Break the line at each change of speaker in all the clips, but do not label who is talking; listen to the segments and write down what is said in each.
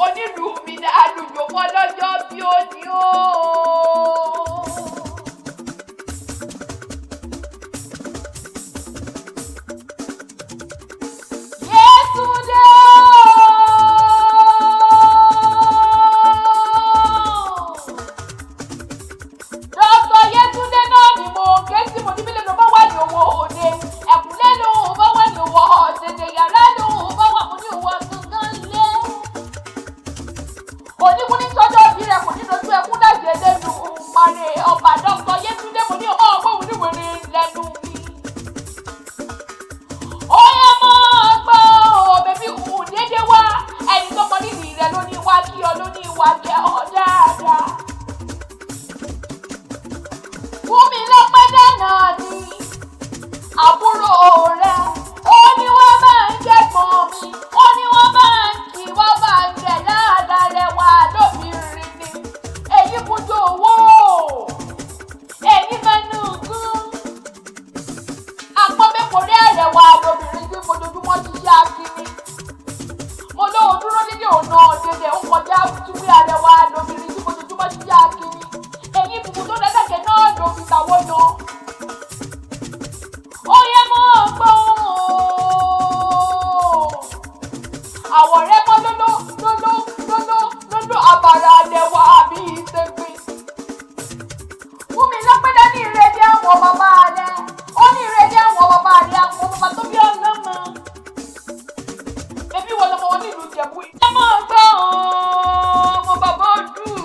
onílù mi ní àlùjò fún lọ́jọ́ bí ó ní o. Yétúndé Dr. Yétúndé náà ni mo ké sí mo ní mílíọ̀nù ló bá wà ní owó òde ẹ̀kúnlé ló bá wà ní owó ọ̀dẹ̀dẹ̀ yàrá ló bá wà mo ní owó gangan lé. Oníkun ní sọ́jọ́ bí rẹ̀ kò ní lójú ẹkún láti ẹlẹ́nu parí ọba Dr. Yétúndé mo ní ọmọ ọgbọ́n oníwèrè lẹ́nu mi. Ó yẹ mọ́ gbọ́ bẹ́bí kù déédéé wá ẹni tó mọ nídìí rẹ̀ ló ní wá kí ọ ló ní wá kẹ́ ọ dáadáa. Fúnmi lọ́pẹ́dẹ́ náà ni àbúrò rẹ̀ ó ní wọ́n máa ń jẹ́gbọ́n mi ó ní wọ́n máa ń kí wọ́n máa ń jẹ dáadáa rẹwà lóbìnrin ni èyí bùdó owó èyí mẹ́nu gún àpọ́nmẹ́kọ̀ọ́rẹ́ àrẹwà lóbìnrin tí fojoojúmọ́ ṣiṣẹ́ akíní mo lóun dúró nílé ọ̀nà ọ̀dẹ̀dẹ̀ ó kọjá túwé àrẹwà lóbìnrin tí fojoojúmọ́ ṣiṣẹ́ akíní èyí bùbù tó dẹ́dẹ́kẹ̀ náà ló fi tàwọn náà. Ó yẹ mọ́ ọgbọ́n àwọ̀ rẹ mọ́ lóló àbàrà lẹ́wà bí ìṣègbè. Fúnmi lọ́pẹ́dẹ́ ní ìrèdí àwọn bàbá rẹ̀ ó ní ìrèdí àwọn bàbá rẹ̀ àwọn bàbá tó bí ọlọ́mọ. Ẹbí wọn lọmọ wọn nílùú Ìjẹ̀bú. Ẹ mọ́ ọgbọ́n ọmọ bàbá ọdún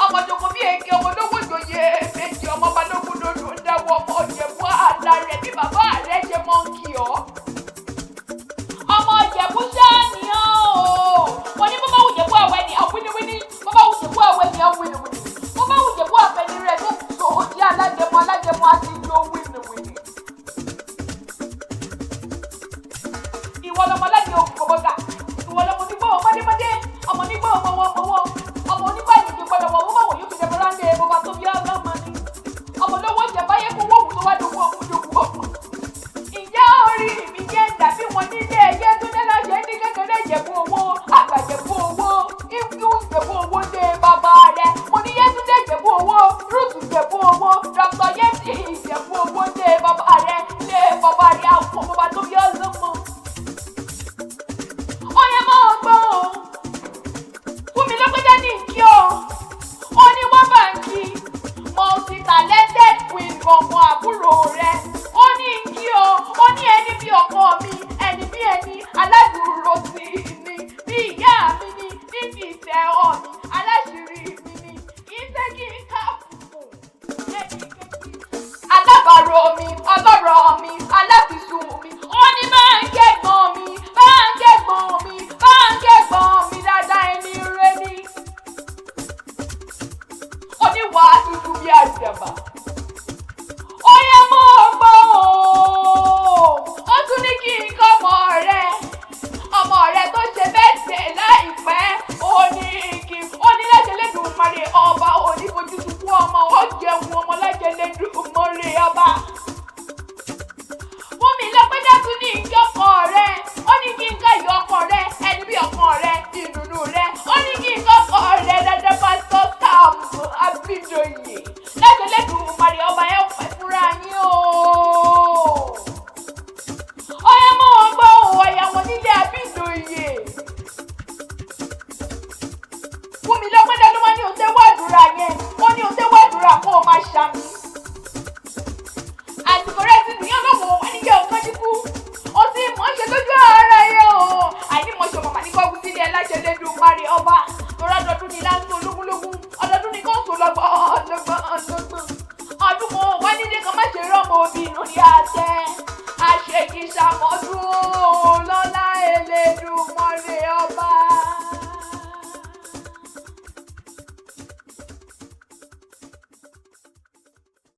ọmọ jòkó bí èké ọmọ olówó ìjòyè méjì ọmọ balógun lòdù ń dáwọ́ ọmọ Ìjẹ̀bú àlá rẹ̀ bí bàbá rẹ̀ ṣe mọ́ ń kí ọ́. Ọmọ Ìjẹ̀bú sáàni ọ́ mo ní bó bá wù Ìjẹ̀bú àwẹ̀ ni àwíníwíní bó bá wù Ìjẹ̀bú àwẹ̀ ni àwíníwíní bó bá wù Ìjẹ̀bú àfẹ́ni rẹ̀ tó kù tó di alágẹmọ àti ìlú wíníwíní. Ìwọ lọmọ láti òkú kọ̀bọ̀gà ìwọ lọmọ onígbò mọ́démọ́dé ọmọ onígbò mọ́wọ́mọ́wọ́ ọmọ onígbà ìdíje gbọdọ̀ wọ̀ wọ́n wọ̀ yóò fi dẹ̀bọ̀ ráńdé bọ́ba tó bí ọlọ́mọ ni ọmọ lówó ìjẹ̀báyé kó wọ́ọ̀mù tó wá dógún ọmọ. Ìyá orí mi jẹ́ dàbí wọn nílé Yétúndé lọ́jẹ́ ní kékeré Ìjẹ̀bú owó àgbàjẹ̀bú owó ìfú Ìjẹ̀bú owó dé bàbá rẹ̀ mo ní Yétúndé Ìjẹ̀bú owó Rúùtù Ìjẹ̀bú owó Dr. Yétí Ìjẹ̀bú owó dé bàbá rẹ̀ lé bàbá rẹ̀ àwọn bàbá tó bí ọlọ́mọ. Ó yẹ mọ́ ọgbọ́n o Fúnmi lọ́pẹ́dẹ́ ní kí o ó ní wọ́n bá ń kí multi-talented queen gbọ̀ngàn àbúrò rẹ̀ ó ní kí o ó ní ẹni bí ọkọ mi ẹni bí ẹni aládùúró sí ni bí ìyá mi ni níbi ìfẹ́ ọ̀ mi aláṣírí mi ni ìṣe kí n ká fùfù ẹni kejì alábàárò mi ọlọ́rọ̀ mi aláfisùn mi ó ní máa ń kẹ́gbọ́n mi máa ń kẹ́gbọ́n mi máa ń kẹ́gbọ́n mi dáadáa ẹni rẹ ni oníwà dúdú bí àjàbá. Ó yẹ mọ́ ọgbọ́n o ó tún ní kí n kọ́ ọmọ rẹ̀ tó ṣe bẹ́ẹ̀ láìpẹ́ ó ní lẹ́jẹ̀lẹ́dùnmarè ọba onífojúsùnkú ọmọ ó jẹun ọmọ lẹ́jẹ̀lẹ́dùnmarè ọba. Fúnmi lọ́pẹ́dẹ́ tún ní ìjọkọ̀ rẹ̀ ó ní kí n ká ìyọ ọkọ rẹ̀ ẹni bí ọkọ rẹ̀ ìdùnnú rẹ̀ ó ní kí n kọ́kọ́ rẹ̀ dáadáa pásítọ̀ Sáàmù Abídòyè lẹ́jẹ̀lẹ́dùnmarè ọba ẹ̀ pẹ́ fúnra yín o. Ó yẹ mọ́ ọgbọ́n òwò ìyàwó nílé Abídòyè. Fúnmi lọ́pẹ́dẹ́ ló wá ní òun tẹ́wọ́ àdúrà yẹn ó ní òun tẹ́wọ́ àdúrà kó o máa ṣàmì. Àsìkò rẹ̀ ti nìyẹn lọ́wọ́ wọn ní yẹ ọ̀kan dínkù ó sì mọ̀ ṣe lójú ara yẹn o àìní mọ̀ ṣe màmá ní kọ́ wú sílé Ẹlẹ́jẹ̀lẹ́dùnmarè ọba lọ́rọ́ ọdọọdún ní láńtó ológúnlógún ọdọọdún ní kóńtò lọ́gbọ̀n ọdún kan wá nílé kan má ṣe rọ́mọ obì inú ní àtẹ àṣekì ṣàmọ́dún.